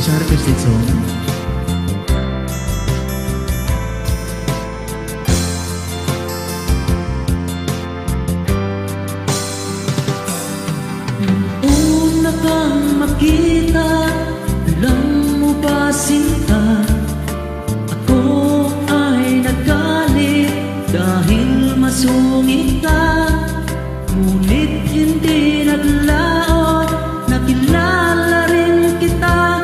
isang requested song. Una kang makita, alam mo ba sinta, ako ay nagalit dahil masungit ka. Ngunit hindi naglaon, nakilala rin kita.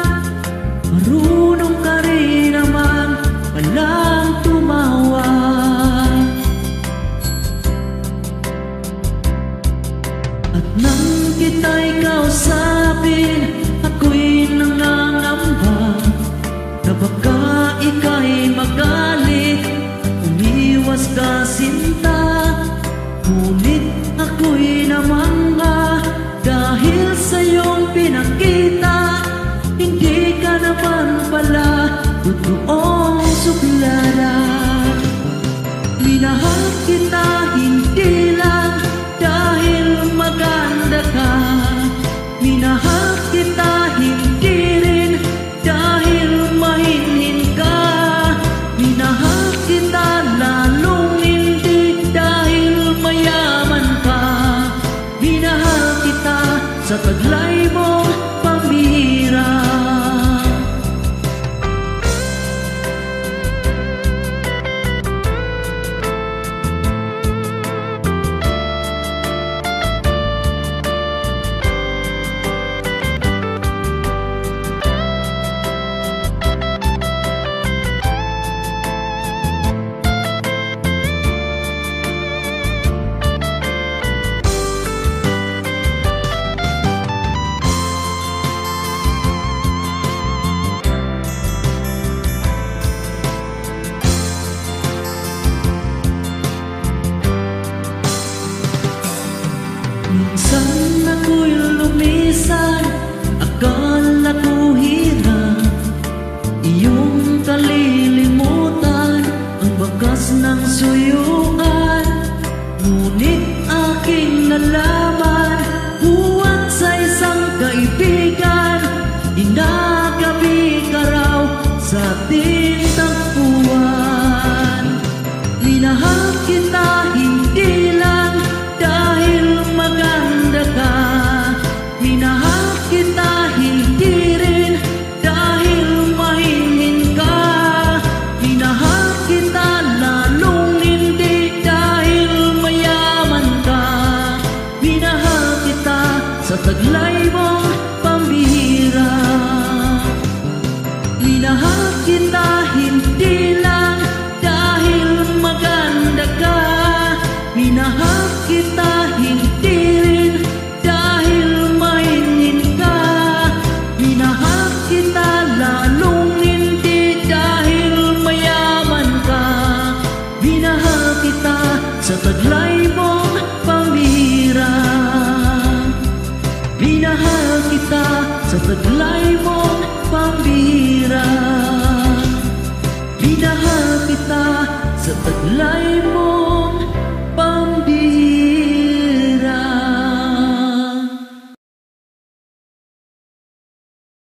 Marunong ka rin naman palang tumawa. At nang kita'y kausapin, ako'y nangangamba na baka ika'y magalit, umiwas ka sinta. Ngunit ako'y namangha dahil sa iyong pinakita, hindi ka naman pala totoong suklada. Minahal kita hindi lang dahil maganda ka, minahal kita hindi rin dahil mahinhin ka. Minahal kita lalong hindi dahil mayaman ka. Minahal kita sa taglay mong pambihira. Minsan ako'y lumisan, akala ko hirap iyong kalilimutan, ang bakas ng suyuan. Ngunit aking nalaman, buwan sa isang kaibigan, inagabi ka raw sa ating tagpuan. Minahal kita hindi lang dahil maganda ka, minahal kita hindi rin dahil mahinhin ka. Minahal kita lalong hindi dahil mayaman ka. Minahal kita sa taglay mong pambihira. Minahal kita hindi lang dahil maganda ka, minahal kita hindi rin dahil mahinhin ka. Minahal kita lalong hindi dahil mayaman ka. Minahal kita sa taglay mong pambihira. Minahal kita sa taglay mong pambihira. Minahal kita sa taglay